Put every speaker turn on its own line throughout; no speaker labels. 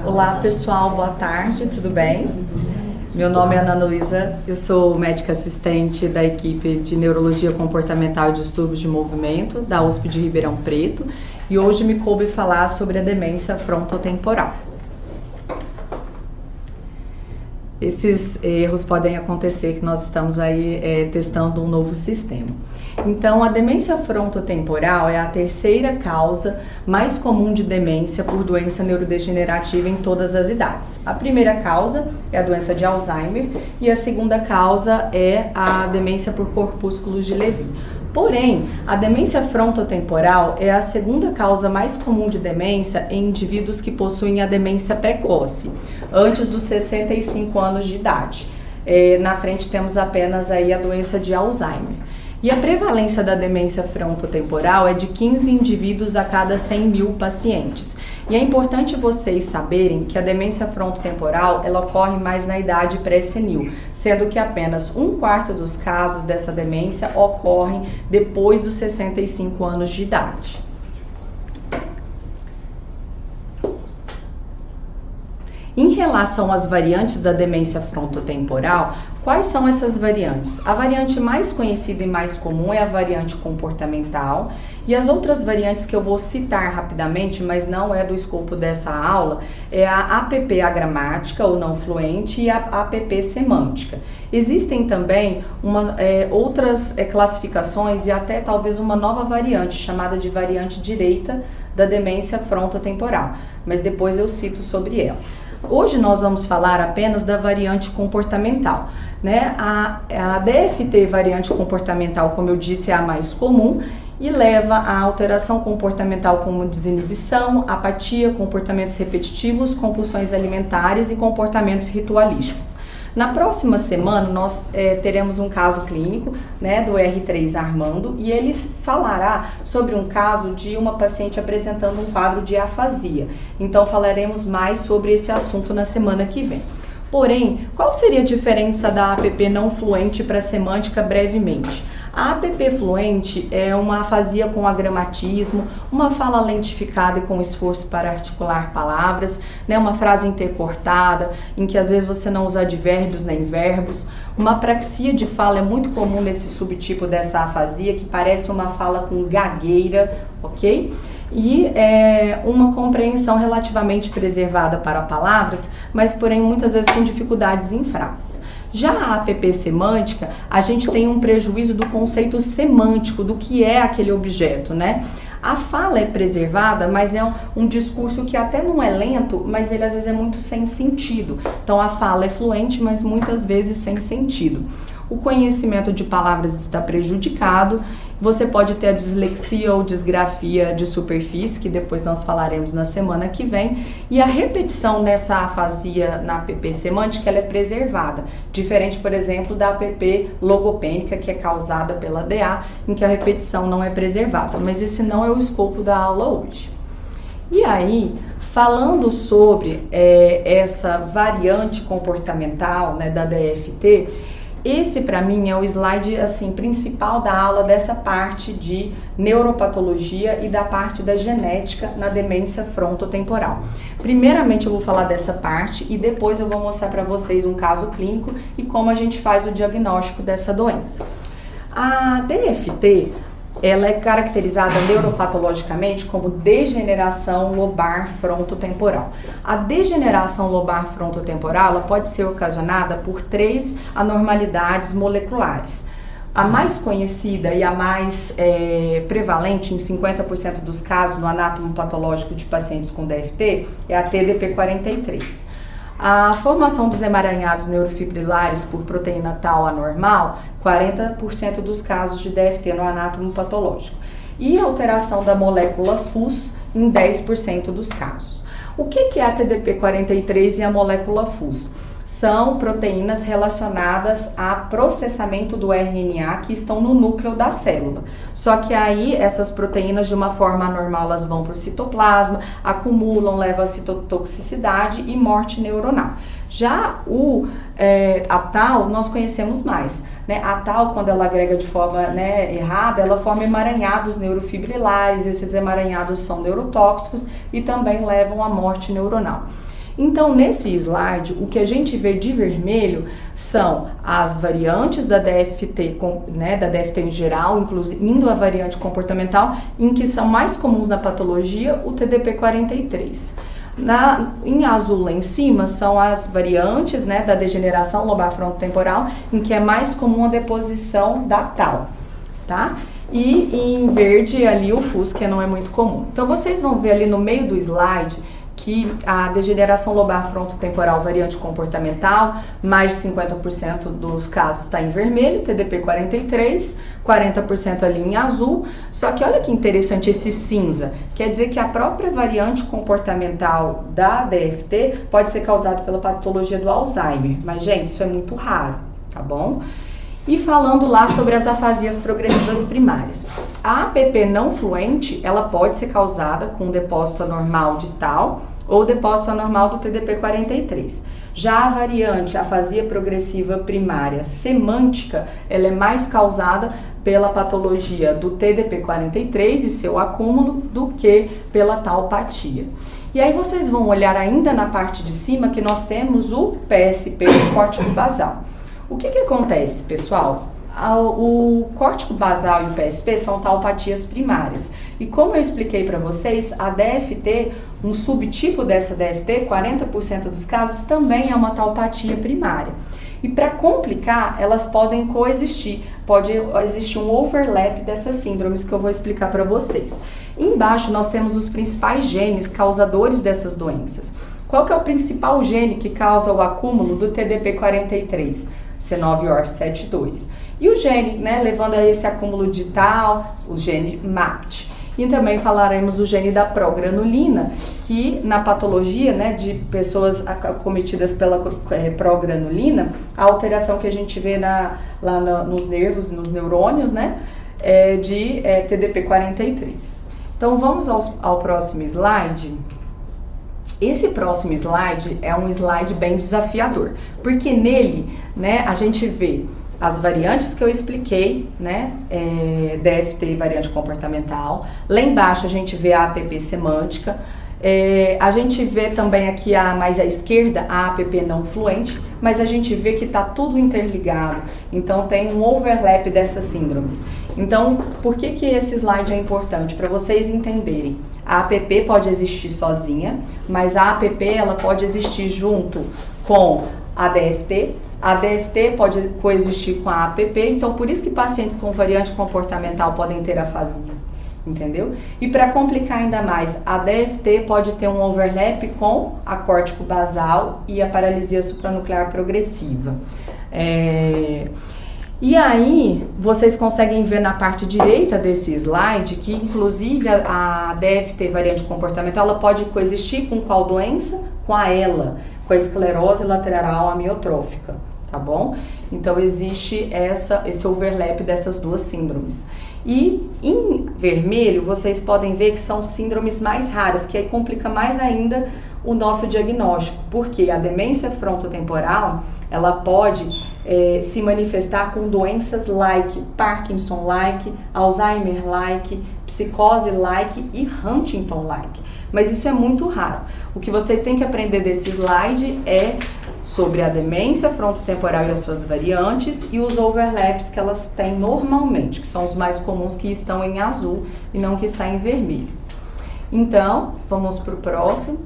Olá pessoal, boa tarde, tudo bem? Meu nome é Ana Luísa, eu sou médica assistente da equipe de Neurologia Comportamental e Distúrbios de Movimento da USP de Ribeirão Preto e hoje me coube falar sobre a demência frontotemporal. Esses erros podem acontecer que nós estamos aí testando um novo sistema. Então, a demência frontotemporal é a terceira causa mais comum de demência por doença neurodegenerativa em todas as idades. A primeira causa é a doença de Alzheimer e a segunda causa é a demência por corpúsculos de Lewy. Porém, a demência frontotemporal é a segunda causa mais comum de demência em indivíduos que possuem a demência precoce, antes dos 65 anos de idade. Na frente temos apenas aí a doença de Alzheimer. E a prevalência da demência frontotemporal é de 15 indivíduos a cada 100 mil pacientes. E é importante vocês saberem que a demência frontotemporal ela ocorre mais na idade pré-senil, sendo que apenas 1/4 dos casos dessa demência ocorrem depois dos 65 anos de idade. Em relação às variantes da demência frontotemporal, quais são essas variantes? A variante mais conhecida e mais comum é a variante comportamental, e as outras variantes que eu vou citar rapidamente, mas não é do escopo dessa aula, é a APP agramática ou não fluente e a APP semântica. Existem também outras classificações e até talvez uma nova variante, chamada de variante direita da demência frontotemporal, mas depois eu cito sobre ela. Hoje nós vamos falar apenas da variante comportamental, né? A DFT variante comportamental, como eu disse, é a mais comum e leva a alteração comportamental como desinibição, apatia, comportamentos repetitivos, compulsões alimentares e comportamentos ritualísticos. Na próxima semana nós teremos um caso clínico, né, do R3 Armando, e ele falará sobre um caso de uma paciente apresentando um quadro de afasia. Então falaremos mais sobre esse assunto na semana que vem. Porém, qual seria a diferença da APP não fluente para a semântica brevemente? A APP fluente é uma afasia com agramatismo, uma fala lentificada e com esforço para articular palavras, né, uma frase intercortada, em que às vezes você não usa advérbios nem verbos. Uma apraxia de fala é muito comum nesse subtipo dessa afasia, que parece uma fala com gagueira, ok? E uma compreensão relativamente preservada para palavras, mas porém muitas vezes com dificuldades em frases. Já a APP semântica, a gente tem um prejuízo do conceito semântico, do que é aquele objeto, né? A fala é preservada, mas é um discurso que até não é lento, mas ele às vezes é muito sem sentido. Então a fala é fluente, mas muitas vezes sem sentido. O conhecimento de palavras está prejudicado. Você pode ter a dislexia ou disgrafia de superfície, que depois nós falaremos na semana que vem. E a repetição nessa afasia na APP semântica, ela é preservada. Diferente, por exemplo, da APP logopênica, que é causada pela DA, em que a repetição não é preservada. Mas esse não é o escopo da aula hoje. E aí, falando sobre essa variante comportamental, né, da DFT, esse para mim é o slide assim, principal da aula dessa parte de neuropatologia e da parte da genética na demência frontotemporal. Primeiramente eu vou falar dessa parte e depois eu vou mostrar para vocês um caso clínico e como a gente faz o diagnóstico dessa doença. A DFT, ela é caracterizada neuropatologicamente como degeneração lobar frontotemporal. A degeneração lobar frontotemporal ela pode ser ocasionada por 3 anormalidades moleculares. A mais conhecida e a mais prevalente em 50% dos casos no anátomo patológico de pacientes com DFT é a TDP-43. A formação dos emaranhados neurofibrilares por proteína tau anormal, 40% dos casos de DFT no anátomo patológico. E a alteração da molécula FUS em 10% dos casos. O que é a TDP-43 e a molécula FUS? São proteínas relacionadas a processamento do RNA que estão no núcleo da célula. Só que aí essas proteínas de uma forma anormal elas vão para o citoplasma, acumulam, levam a citotoxicidade e morte neuronal. Já a tal, nós conhecemos mais. Né? A tal, quando ela agrega de forma, né, errada, ela forma emaranhados neurofibrilares, esses emaranhados são neurotóxicos e também levam à morte neuronal. Então, nesse slide, o que a gente vê de vermelho são as variantes da DFT, né, da DFT em geral, incluindo a variante comportamental, em que são mais comuns na patologia, o TDP-43. Em azul lá em cima são as variantes, né, da degeneração lobar frontotemporal, em que é mais comum a deposição da tal, tá? E em verde ali o FUS, que não é muito comum. Então vocês vão ver ali no meio do slide que a degeneração lobar frontotemporal variante comportamental, mais de 50% dos casos está em vermelho, TDP-43, 40% ali em azul. Só que olha que interessante esse cinza, quer dizer que a própria variante comportamental da DFT pode ser causada pela patologia do Alzheimer, mas gente, isso é muito raro, tá bom? E falando lá sobre as afasias progressivas primárias. A APP não fluente, ela pode ser causada com depósito anormal de tal ou depósito anormal do TDP-43. Já a variante afasia progressiva primária semântica, ela é mais causada pela patologia do TDP-43 e seu acúmulo do que pela taupatia. E aí vocês vão olhar ainda na parte de cima que nós temos o PSP, o córtico basal. O que acontece, pessoal? O córtico basal e o PSP são taupatias primárias. E como eu expliquei para vocês, a DFT, um subtipo dessa DFT, 40% dos casos, também é uma taupatia primária. E para complicar, elas podem coexistir, pode existir um overlap dessas síndromes que eu vou explicar para vocês. Embaixo nós temos os principais genes causadores dessas doenças. Qual que é o principal gene que causa o acúmulo do TDP-43? C9orf72. E o gene, né, levando a esse acúmulo de tal, o gene MAPT. E também falaremos do gene da progranulina, que na patologia, né, de pessoas acometidas pela progranulina, a alteração que a gente vê lá nos nervos, nos neurônios, né, de TDP-43. Então vamos ao próximo slide. Esse próximo slide é um slide bem desafiador, porque nele, né, a gente vê as variantes que eu expliquei, né, DFT variante comportamental. Lá embaixo a gente vê a APP semântica. A gente vê também aqui mais à esquerda a APP não fluente, mas a gente vê que está tudo interligado. Então tem um overlap dessas síndromes. Então, por que esse slide é importante? Para vocês entenderem. A APP pode existir sozinha, mas a APP ela pode existir junto com a DFT. A DFT pode coexistir com a APP, então por isso que pacientes com variante comportamental podem ter afasia, entendeu? E para complicar ainda mais, a DFT pode ter um overlap com a córtico basal e a paralisia supranuclear progressiva. E aí, vocês conseguem ver na parte direita desse slide que, inclusive, a DFT variante comportamental, ela pode coexistir com qual doença? Com a ELA, com a esclerose lateral amiotrófica, tá bom? Então, existe esse overlap dessas duas síndromes. E em vermelho, vocês podem ver que são síndromes mais raras, que aí complica mais ainda o nosso diagnóstico, porque a demência frontotemporal, ela pode se manifestar com doenças like Parkinson-like, Alzheimer-like, psicose-like e Huntington-like. Mas isso é muito raro. O que vocês têm que aprender desse slide é sobre a demência frontotemporal e as suas variantes e os overlaps que elas têm normalmente, que são os mais comuns que estão em azul e não que está em vermelho. Então, vamos para o próximo.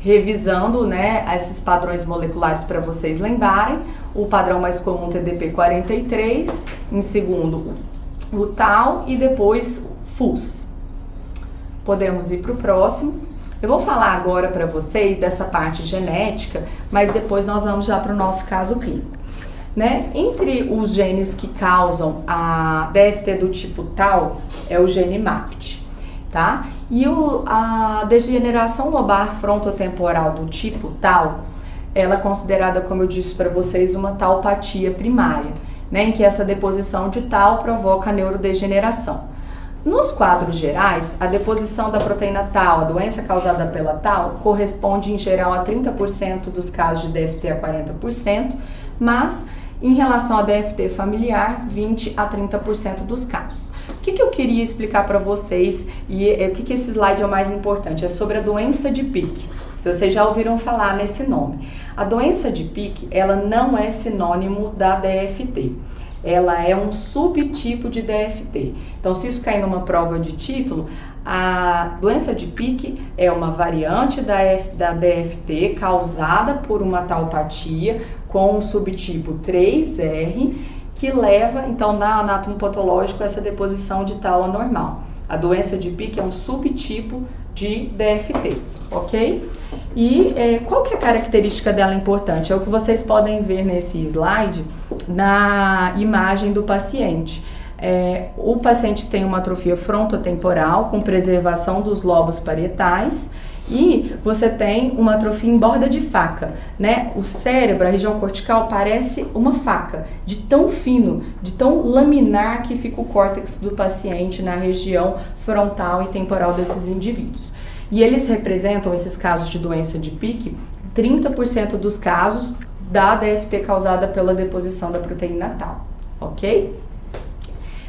Revisando, né, esses padrões moleculares para vocês lembrarem. O padrão mais comum TDP-43, em segundo o tal e depois FUS. Podemos ir para o próximo. Eu vou falar agora para vocês dessa parte genética, mas depois nós vamos já para o nosso caso clínico. Né? Entre os genes que causam a DFT do tipo tal é o gene MAPT, tá? E a degeneração lobar frontotemporal do tipo tal, ela é considerada, como eu disse para vocês, uma taupatia primária, né? Em que essa deposição de tal provoca neurodegeneração. Nos quadros gerais, a deposição da proteína tal, a doença causada pela tal, corresponde em geral a 30% dos casos de DFT a 40%, mas em relação a DFT familiar, 20 a 30% dos casos. O que eu queria explicar para vocês e o que esse slide é o mais importante? É sobre a doença de Pick. Se vocês já ouviram falar nesse nome. A doença de Pick, ela não é sinônimo da DFT. Ela é um subtipo de DFT. Então, se isso cair numa prova de título, a doença de Pick é uma variante da DFT causada por uma taupatia com o subtipo 3R, que leva, então, na anatomopatológico, essa deposição de tal anormal. A doença de Pick é um subtipo de DFT, ok? E qual que é a característica dela importante? É o que vocês podem ver nesse slide, na imagem do paciente. O paciente tem uma atrofia frontotemporal com preservação dos lobos parietais e você tem uma atrofia em borda de faca, né? O cérebro, a região cortical, parece uma faca, de tão fino, de tão laminar que fica o córtex do paciente na região frontal e temporal desses indivíduos. E eles representam, esses casos de doença de Pick, 30% dos casos da DFT causada pela deposição da proteína tal, ok?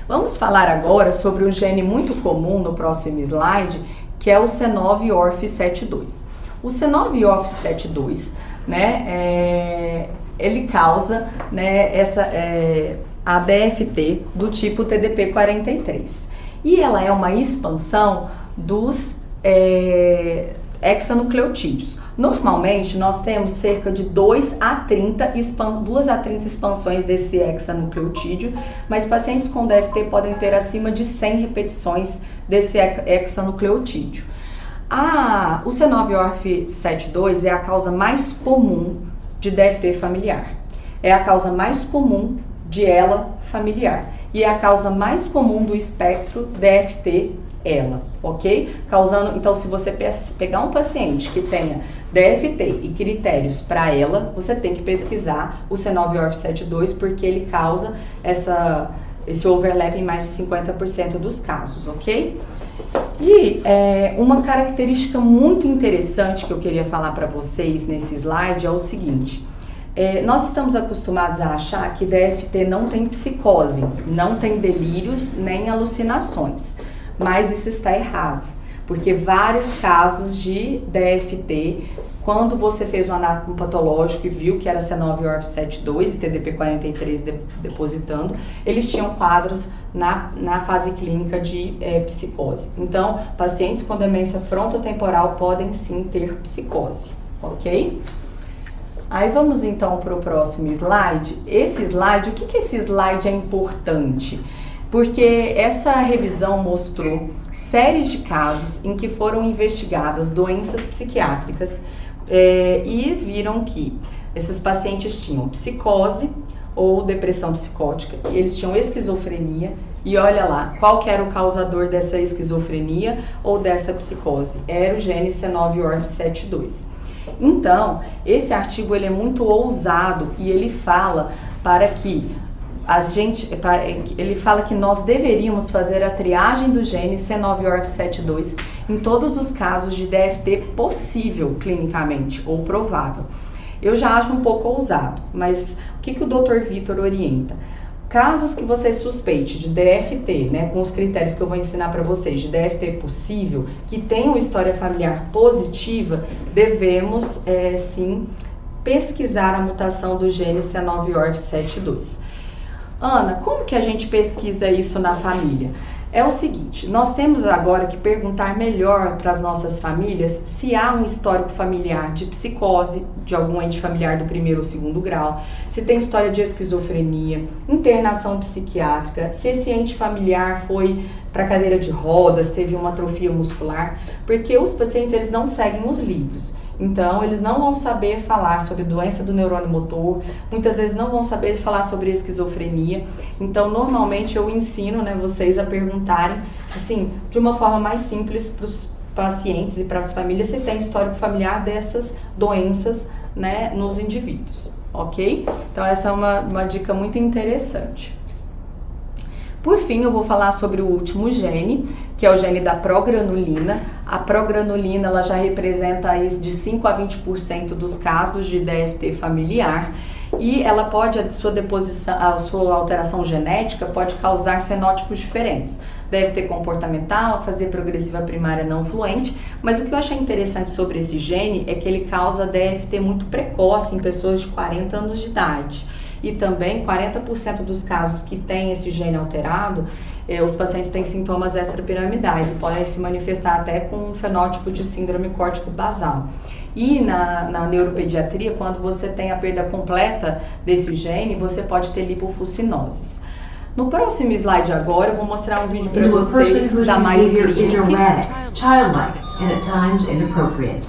Vamos falar agora sobre um gene muito comum no próximo slide, que é o C9orf72. O C9orf72, né, ele causa, né, a DFT do tipo TDP43. E ela é uma expansão dos hexanucleotídeos. Normalmente, nós temos cerca de 2 a 30 expansões desse hexanucleotídeo, mas pacientes com DFT podem ter acima de 100 repetições desse hexanucleotídeo. O C9orf72 é a causa mais comum de DFT familiar. É a causa mais comum de ELA familiar. E é a causa mais comum do espectro DFT-ELA, ok? Então, se você pegar um paciente que tenha DFT e critérios para ELA, você tem que pesquisar o C9orf72 porque ele causa esse overlap em mais de 50% dos casos, ok? E uma característica muito interessante que eu queria falar para vocês nesse slide é o seguinte: nós estamos acostumados a achar que DFT não tem psicose, não tem delírios nem alucinações, mas isso está errado, porque vários casos de DFT, quando você fez um anatomopatológico e viu que era C9orf72 e TDP43 depositando, eles tinham quadros na fase clínica de psicose. Então, pacientes com demência frontotemporal podem sim ter psicose, ok? Aí vamos então para o próximo slide. Esse slide, o que esse slide é importante? Porque essa revisão mostrou séries de casos em que foram investigadas doenças psiquiátricas e viram que esses pacientes tinham psicose ou depressão psicótica, e eles tinham esquizofrenia, e olha lá, qual que era o causador dessa esquizofrenia ou dessa psicose? Era o gene C9orf72. Então, esse artigo ele é muito ousado e ele fala ele fala que nós deveríamos fazer a triagem do gene C9orf72 em todos os casos de DFT possível clinicamente ou provável. Eu já acho um pouco ousado, mas o que o Dr. Vitor orienta? Casos que você suspeite de DFT, né, com os critérios que eu vou ensinar para vocês, de DFT possível, que tenham história familiar positiva, devemos sim pesquisar a mutação do gene C9orf72. Ana, como que a gente pesquisa isso na família? É o seguinte, nós temos agora que perguntar melhor para as nossas famílias se há um histórico familiar de psicose, de algum ente familiar do primeiro ou segundo grau, se tem história de esquizofrenia, internação psiquiátrica, se esse ente familiar foi para cadeira de rodas, teve uma atrofia muscular, porque os pacientes eles não seguem os livros. Então, eles não vão saber falar sobre doença do neurônio motor, muitas vezes não vão saber falar sobre esquizofrenia. Então, normalmente eu ensino, né, vocês a perguntarem, assim, de uma forma mais simples para os pacientes e para as famílias se tem histórico familiar dessas doenças, né, nos indivíduos, ok? Então, essa é uma dica muito interessante. Por fim, eu vou falar sobre o último gene, que é o gene da progranulina. A progranulina ela já representa aí de 5 a 20% dos casos de DFT familiar e ela pode, a sua alteração genética pode causar fenótipos diferentes. DFT comportamental, fazer progressiva primária não fluente, mas o que eu achei interessante sobre esse gene é que ele causa DFT muito precoce em pessoas de 40 anos de idade. E também 40% dos casos que têm esse gene alterado, os pacientes têm sintomas extrapiramidais e podem se manifestar até com um fenótipo de síndrome córtico-basal. E na neuropediatria, quando você tem a perda completa desse gene, você pode ter lipofuscinoses. No próximo slide agora, eu vou mostrar um vídeo para vocês da Mayo Clinic.
Childlike and at times inappropriate.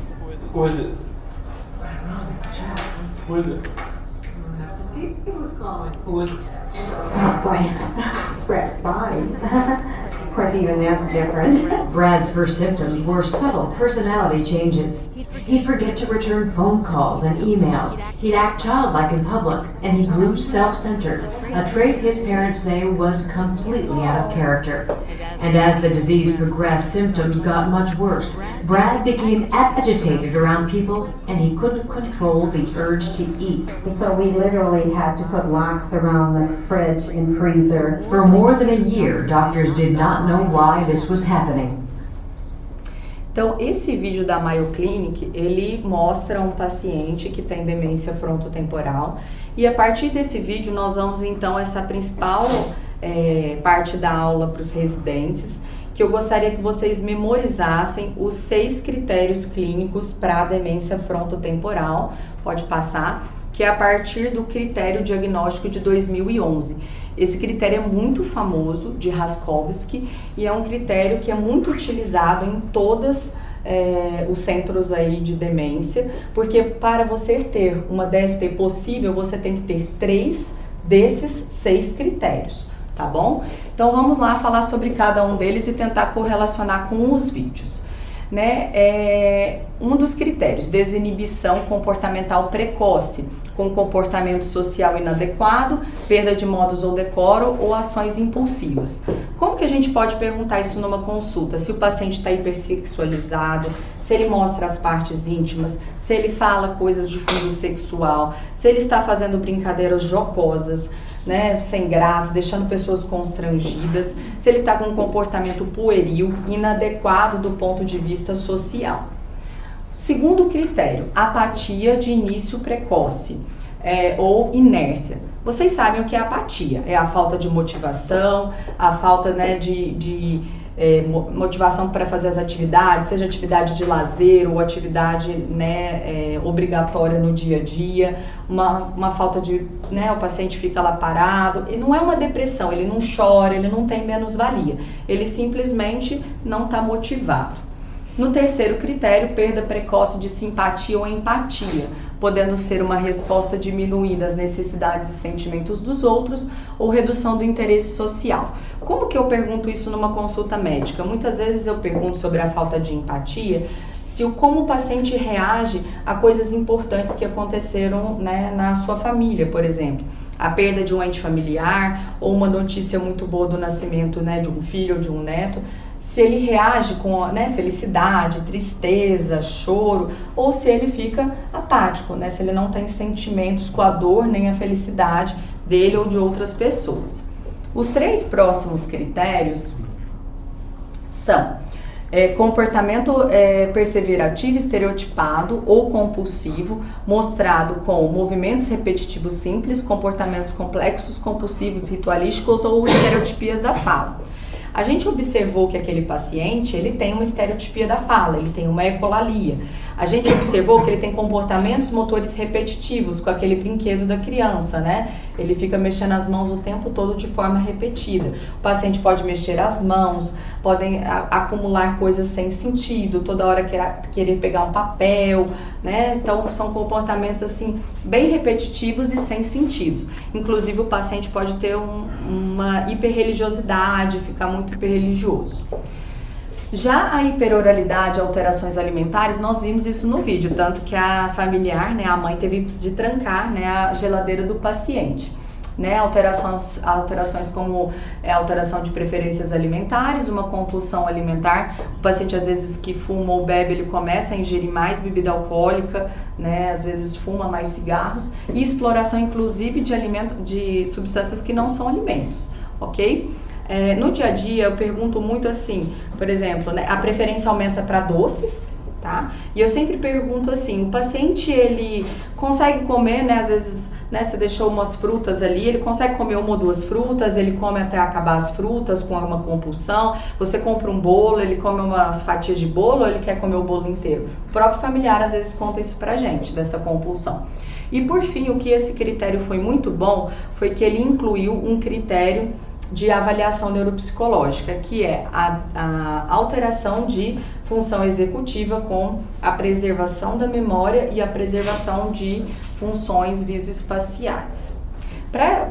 It was calling.
It's Brad's body. Of course, even that's different. Brad's first symptoms were subtle personality changes. He'd forget to return phone calls and emails. He'd act childlike in public, and he grew self-centered, a trait his parents say was completely out of character. And as the disease progressed, symptoms got much worse. Brad became agitated around people, and he couldn't control the urge to eat.
So we literally had to put locks around the fridge and freezer.
For more than a year, doctors did not know why this was happening.
Então, esse vídeo da Mayo Clinic, ele mostra um paciente que tem demência frontotemporal e a partir desse vídeo nós vamos então essa principal parte da aula para os residentes, que eu gostaria que vocês memorizassem os 6 critérios clínicos para a demência frontotemporal, pode passar, que é a partir do critério diagnóstico de 2011. Esse critério é muito famoso, de Raskowski, e é um critério que é muito utilizado em todos os centros aí de demência, porque para você ter uma DFT possível, você tem que ter 3 desses 6 critérios, tá bom? Então vamos lá falar sobre cada um deles e tentar correlacionar com os vídeos. Um dos critérios, desinibição comportamental precoce, com comportamento social inadequado, perda de modus ou decoro ou ações impulsivas. Como que a gente pode perguntar isso numa consulta? Se o paciente está hipersexualizado, se ele mostra as partes íntimas, se ele fala coisas de fundo sexual, se ele está fazendo brincadeiras jocosas, sem graça, deixando pessoas constrangidas, se ele está com um comportamento pueril, inadequado do ponto de vista social. Segundo critério, apatia de início precoce ou inércia. Vocês sabem o que é apatia? É a falta de motivação, a falta de motivação para fazer as atividades, seja atividade de lazer ou atividade obrigatória no dia a dia, uma falta de, o paciente fica lá parado, e não é uma depressão, ele não chora, ele não tem menos-valia, ele simplesmente não está motivado. No terceiro critério, perda precoce de simpatia ou empatia, podendo ser uma resposta diminuída às necessidades e sentimentos dos outros ou redução do interesse social. Como que eu pergunto isso numa consulta médica? Muitas vezes eu pergunto sobre a falta de empatia, como o paciente reage a coisas importantes que aconteceram na sua família, por exemplo. A perda de um ente familiar ou uma notícia muito boa do nascimento de um filho ou de um neto. Se ele reage com felicidade, tristeza, choro, ou se ele fica apático, se ele não tem sentimentos com a dor nem a felicidade dele ou de outras pessoas. Os 3 próximos critérios são comportamento perseverativo, estereotipado ou compulsivo, mostrado com movimentos repetitivos simples, comportamentos complexos, compulsivos, ritualísticos ou estereotipias da fala. A gente observou que aquele paciente, ele tem uma estereotipia da fala, ele tem uma ecolalia. A gente observou que ele tem comportamentos motores repetitivos com aquele brinquedo da criança, Ele fica mexendo as mãos o tempo todo de forma repetida. O paciente pode mexer as mãos, podem acumular coisas sem sentido, toda hora querer pegar um papel, Então são comportamentos assim bem repetitivos e sem sentidos. Inclusive o paciente pode ter uma hiperreligiosidade, ficar muito hiperreligioso. Já a hiperoralidade, alterações alimentares, nós vimos isso no vídeo, tanto que a familiar, a mãe teve de trancar a geladeira do paciente. né? Alterações como alteração de preferências alimentares, uma compulsão alimentar. O paciente, às vezes, que fuma ou bebe, ele começa a ingerir mais bebida alcoólica, né? Às vezes fuma mais cigarros, e exploração, inclusive, de substâncias que não são alimentos, ok? No dia a dia, eu pergunto muito assim, por exemplo, né, a preferência aumenta para doces, tá? E eu sempre pergunto assim, o paciente, ele consegue comer, né, às vezes, né, você deixou umas frutas ali, ele consegue comer uma ou duas frutas, ele come até acabar as frutas com alguma compulsão, você compra um bolo, ele come umas fatias de bolo ou ele quer comer o bolo inteiro? O próprio familiar, às vezes, conta isso pra gente, dessa compulsão. E, por fim, o que esse critério foi muito bom, foi que ele incluiu um critério de avaliação neuropsicológica, que é a alteração de função executiva com a preservação da memória e a preservação de funções visoespaciais.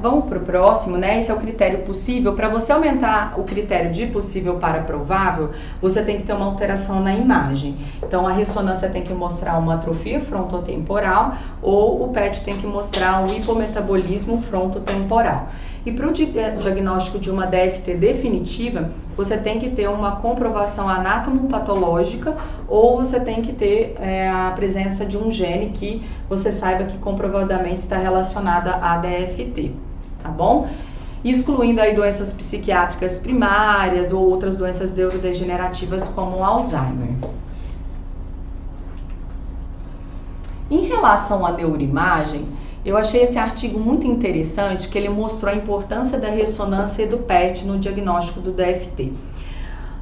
Vamos para o próximo, né? Esse é o critério possível. Para você aumentar o critério de possível para provável, você tem que ter uma alteração na imagem. Então, a ressonância tem que mostrar uma atrofia frontotemporal ou o PET tem que mostrar um hipometabolismo frontotemporal. E para o diagnóstico de uma DFT definitiva, você tem que ter uma comprovação anatomopatológica ou você tem que ter a presença de um gene que você saiba que comprovadamente está relacionada à DFT, tá bom? Excluindo aí doenças psiquiátricas primárias ou outras doenças neurodegenerativas como o Alzheimer. Em relação à neuroimagem, eu achei esse artigo muito interessante, que ele mostrou a importância da ressonância e do PET no diagnóstico do DFT.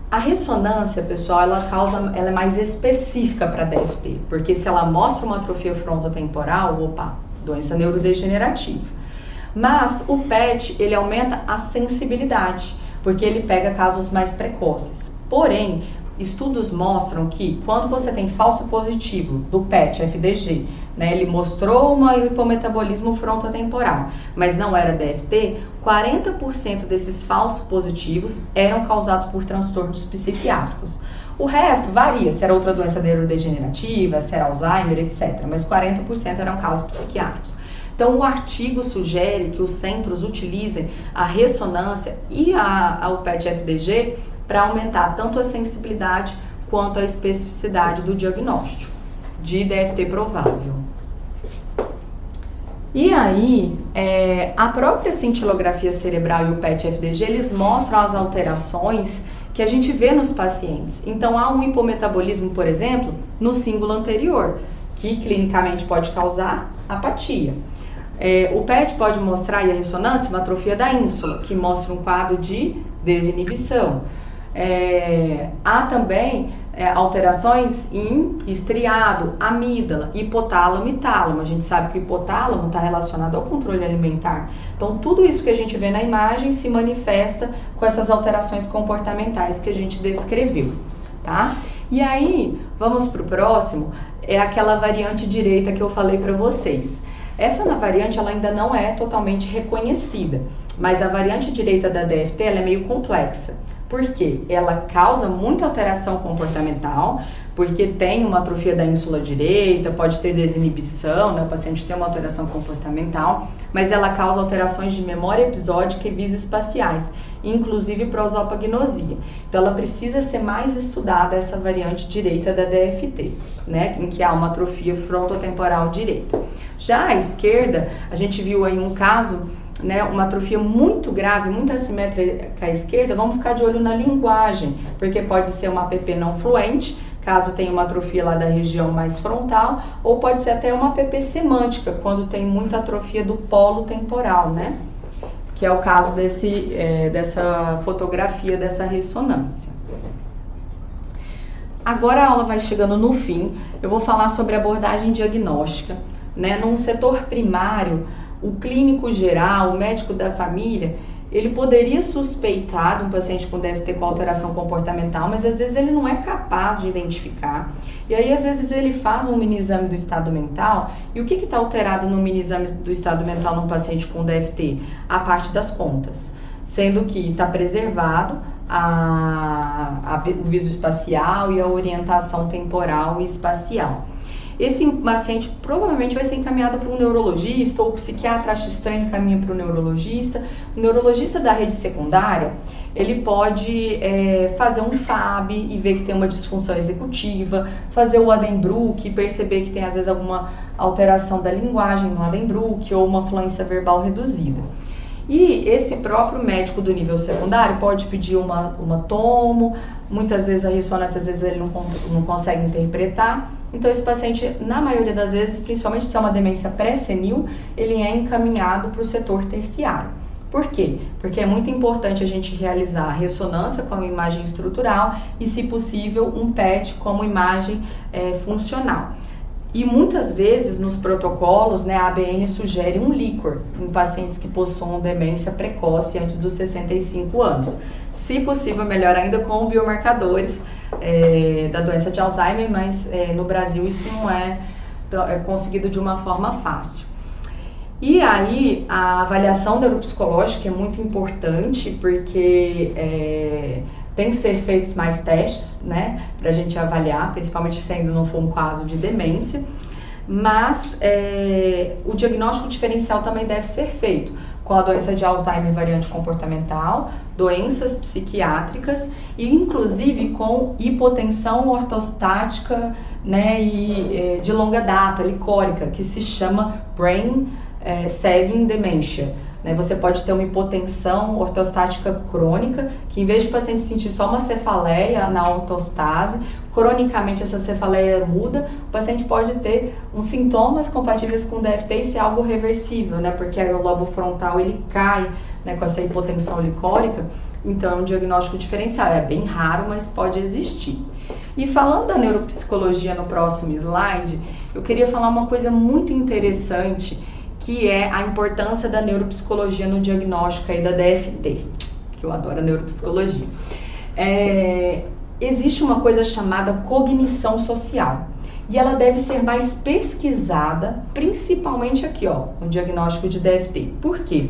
A ressonância, pessoal, ela é mais específica para DFT, porque se ela mostra uma atrofia frontotemporal, doença neurodegenerativa. Mas o PET, ele aumenta a sensibilidade, porque ele pega casos mais precoces. Porém, estudos mostram que quando você tem falso positivo do PET FDG, né, ele mostrou um hipometabolismo frontotemporal, mas não era DFT, 40% desses falsos positivos eram causados por transtornos psiquiátricos. O resto varia, se era outra doença neurodegenerativa, se era Alzheimer, etc. Mas 40% eram casos psiquiátricos. Então, o artigo sugere que os centros utilizem a ressonância e o PET-FDG para aumentar tanto a sensibilidade quanto a especificidade do diagnóstico de DFT provável. E aí, a própria cintilografia cerebral e o PET-FDG, eles mostram as alterações que a gente vê nos pacientes. Então, há um hipometabolismo, por exemplo, no símbolo anterior, que clinicamente pode causar apatia. O PET pode mostrar, e a ressonância, uma atrofia da ínsula, que mostra um quadro de desinibição. Há também alterações em estriado, amígdala, hipotálamo e tálamo. A gente sabe que o hipotálamo está relacionado ao controle alimentar. Então, tudo isso que a gente vê na imagem se manifesta com essas alterações comportamentais que a gente descreveu, tá? E aí, vamos para o próximo, é aquela variante direita que eu falei para vocês. Essa variante ela ainda não é totalmente reconhecida, mas a variante direita da DFT ela é meio complexa. Por quê? Ela causa muita alteração comportamental, porque tem uma atrofia da ínsula direita, pode ter desinibição, né? O paciente tem uma alteração comportamental, mas ela causa alterações de memória episódica e visoespaciais, inclusive prosopagnosia. Então, ela precisa ser mais estudada, essa variante direita da DFT, né? Em que há uma atrofia frontotemporal direita. Já à esquerda, a gente viu aí um caso, né, uma atrofia muito grave, muito assimétrica à esquerda. Vamos ficar de olho na linguagem, porque pode ser uma APP não fluente, caso tenha uma atrofia lá da região mais frontal, ou pode ser até uma APP semântica, quando tem muita atrofia do polo temporal, né? Que é o caso dessa fotografia, dessa ressonância. Agora a aula vai chegando no fim, eu vou falar sobre abordagem diagnóstica, né? Num setor primário, o clínico geral, o médico da família, ele poderia suspeitar de um paciente com DFT com alteração comportamental, mas às vezes ele não é capaz de identificar. E aí, às vezes, ele faz um mini-exame do estado mental. E o que está alterado no mini-exame do estado mental num paciente com DFT? A parte das contas, sendo que está preservado o visoespacial e a orientação temporal e espacial. esse paciente provavelmente vai ser encaminhado para um neurologista, ou o psiquiatra acha estranho, encaminha para o neurologista. O neurologista da rede secundária, ele pode fazer um FAB e ver que tem uma disfunção executiva, fazer o Addenbrooke e perceber que tem às vezes alguma alteração da linguagem no Addenbrooke ou uma fluência verbal reduzida. E esse próprio médico do nível secundário pode pedir uma tomo, muitas vezes a ressonância, às vezes ele não consegue interpretar. Então esse paciente, na maioria das vezes, principalmente se é uma demência pré-senil, ele é encaminhado para o setor terciário. Por quê? Porque é muito importante a gente realizar a ressonância com a imagem estrutural e, se possível, um PET como imagem funcional. E muitas vezes nos protocolos, né, a ABN sugere um líquor em pacientes que possuam demência precoce antes dos 65 anos. Se possível, melhor ainda com biomarcadores da doença de Alzheimer, mas no Brasil isso não é conseguido de uma forma fácil. E aí a avaliação neuropsicológica é muito importante porque tem que ser feitos mais testes, né, para a gente avaliar, principalmente se ainda não for um caso de demência, mas o diagnóstico diferencial também deve ser feito com a doença de Alzheimer variante comportamental, doenças psiquiátricas e inclusive com hipotensão ortostática, né, e de longa data, licórica, que se chama Brain Sagging Dementia. Você pode ter uma hipotensão ortostática crônica, que em vez de o paciente sentir só uma cefaleia na ortostase, cronicamente essa cefaleia muda, o paciente pode ter uns sintomas compatíveis com DFT e ser algo reversível, né? Porque o lobo frontal ele cai, né, com essa hipotensão licórica, então é um diagnóstico diferencial, é bem raro, mas pode existir. E falando da neuropsicologia no próximo slide, eu queria falar uma coisa muito interessante, que é a importância da neuropsicologia no diagnóstico aí da DFT, que eu adoro a neuropsicologia. Existe uma coisa chamada cognição social, e ela deve ser mais pesquisada, principalmente aqui, no diagnóstico de DFT. Por quê?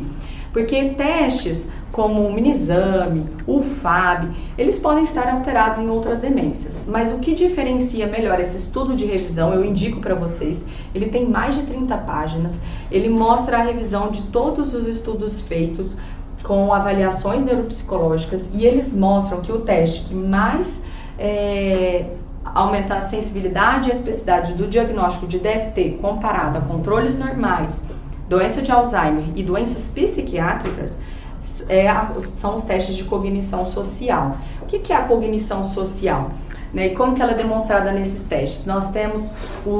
Porque testes como o Minizame, o FAB, eles podem estar alterados em outras demências. Mas o que diferencia melhor esse estudo de revisão, eu indico para vocês, ele tem mais de 30 páginas, ele mostra a revisão de todos os estudos feitos com avaliações neuropsicológicas e eles mostram que o teste que mais aumenta a sensibilidade e a especificidade do diagnóstico de DFT comparado a controles normais, doença de Alzheimer e doenças psiquiátricas, são os testes de cognição social. O que é a cognição social? E como que ela é demonstrada nesses testes? Nós temos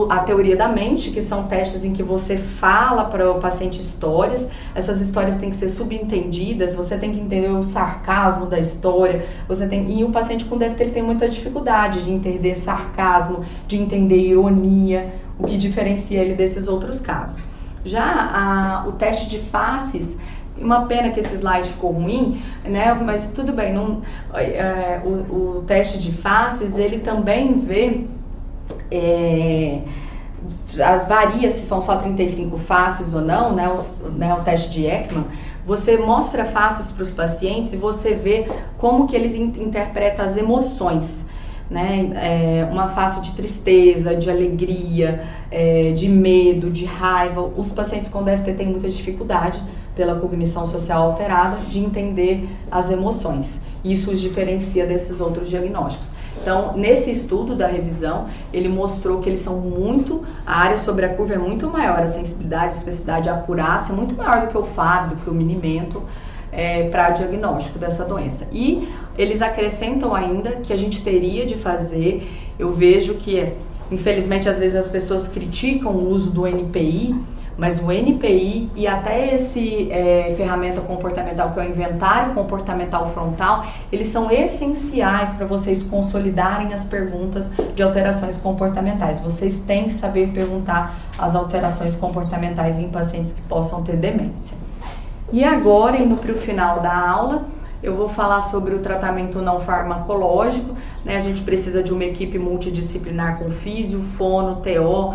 a teoria da mente, que são testes em que você fala para o paciente histórias, essas histórias têm que ser subentendidas, você tem que entender o sarcasmo da história, e o paciente com DFT ele tem muita dificuldade de entender sarcasmo, de entender ironia, o que diferencia ele desses outros casos. Já o teste de faces, uma pena que esse slide ficou ruim, né? Mas tudo bem, o teste de faces, ele também vê, varia se são só 35 faces ou não, né? O teste de Ekman, você mostra faces para os pacientes e você vê como que eles interpretam as emoções. Uma face de tristeza, de alegria, de medo, de raiva. Os pacientes com DFT têm muita dificuldade, pela cognição social alterada, de entender as emoções. Isso os diferencia desses outros diagnósticos. Então, nesse estudo da revisão, ele mostrou que eles são a área sobre a curva é muito maior, a sensibilidade, a especificidade, a acurácia é muito maior do que o FAB, do que o Minimento, para diagnóstico dessa doença. E eles acrescentam ainda que a gente teria de fazer, eu vejo que, infelizmente, às vezes as pessoas criticam o uso do NPI, mas o NPI e até esse ferramenta comportamental, que é o inventário comportamental frontal, eles são essenciais para vocês consolidarem as perguntas de alterações comportamentais. Vocês têm que saber perguntar as alterações comportamentais em pacientes que possam ter demência. E agora, indo para o final da aula, eu vou falar sobre o tratamento não farmacológico, né? A gente precisa de uma equipe multidisciplinar com físio, fono, TO,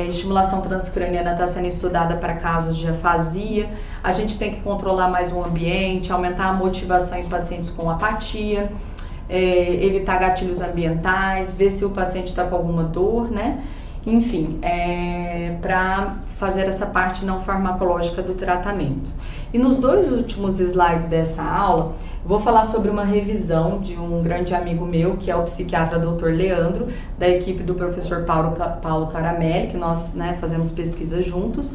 estimulação transcraniana está sendo estudada para casos de afasia. A gente tem que controlar mais o ambiente, aumentar a motivação em pacientes com apatia, evitar gatilhos ambientais, ver se o paciente está com alguma dor, né? enfim, para fazer essa parte não farmacológica do tratamento. E nos 2 últimos slides dessa aula, vou falar sobre uma revisão de um grande amigo meu, que é o psiquiatra Dr. Leandro, da equipe do professor Paulo Caramelli, que nós, né, fazemos pesquisa juntos,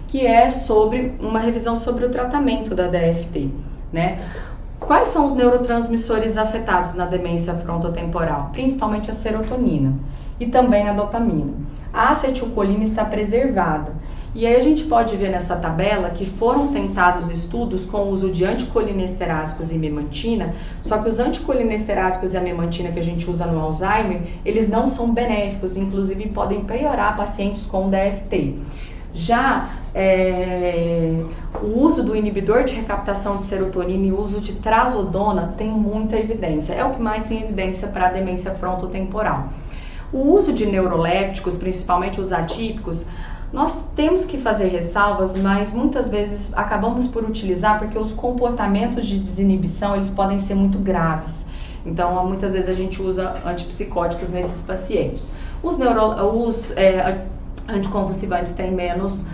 que é sobre uma revisão sobre o tratamento da DFT, né? Quais são os neurotransmissores afetados na demência frontotemporal? Principalmente a serotonina e também a dopamina. A acetilcolina está preservada. E aí a gente pode ver nessa tabela que foram tentados estudos com o uso de anticolinesteráticos e memantina, só que os anticolinesteráticos e a memantina que a gente usa no Alzheimer, eles não são benéficos, inclusive podem piorar pacientes com DFT. Já o uso do inibidor de recaptação de serotonina e o uso de trazodona tem muita evidência. É o que mais tem evidência para a demência frontotemporal. O uso de neurolépticos, principalmente os atípicos, nós temos que fazer ressalvas, mas muitas vezes acabamos por utilizar porque os comportamentos de desinibição eles podem ser muito graves. Então, muitas vezes a gente usa antipsicóticos nesses pacientes. Os anticonvulsivantes têm menos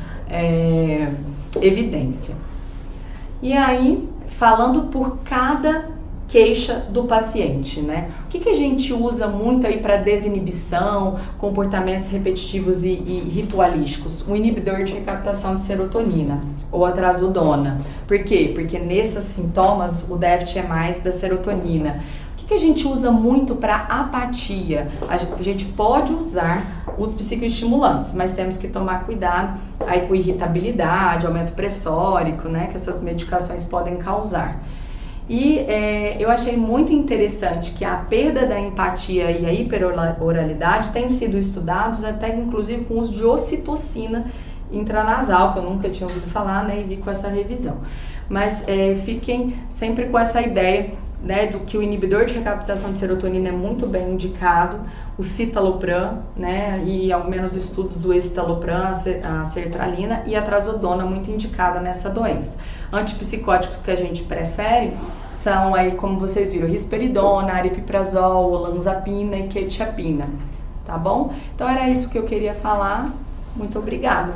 evidência. E aí, falando por cada queixa do paciente, né? O que a gente usa muito aí para desinibição, comportamentos repetitivos e ritualísticos? O inibidor de recaptação de serotonina ou a trazodona. Por quê? Porque nesses sintomas o déficit é mais da serotonina. O que a gente usa muito para apatia? A gente pode usar os psicoestimulantes, mas temos que tomar cuidado aí com irritabilidade, aumento pressórico, né? Que essas medicações podem causar. E eu achei muito interessante que a perda da empatia e a hiperoralidade têm sido estudados até inclusive com o uso de ocitocina intranasal, que eu nunca tinha ouvido falar, né, e vi com essa revisão. Mas fiquem sempre com essa ideia, né, do que o inibidor de recaptação de serotonina é muito bem indicado, o citalopram, né, e ao menos estudos do escitalopram, a sertralina e a trazodona muito indicada nessa doença. Antipsicóticos que a gente prefere são aí, como vocês viram, risperidona, aripiprazol, olanzapina e quetiapina, tá bom? Então era isso que eu queria falar. Muito obrigada.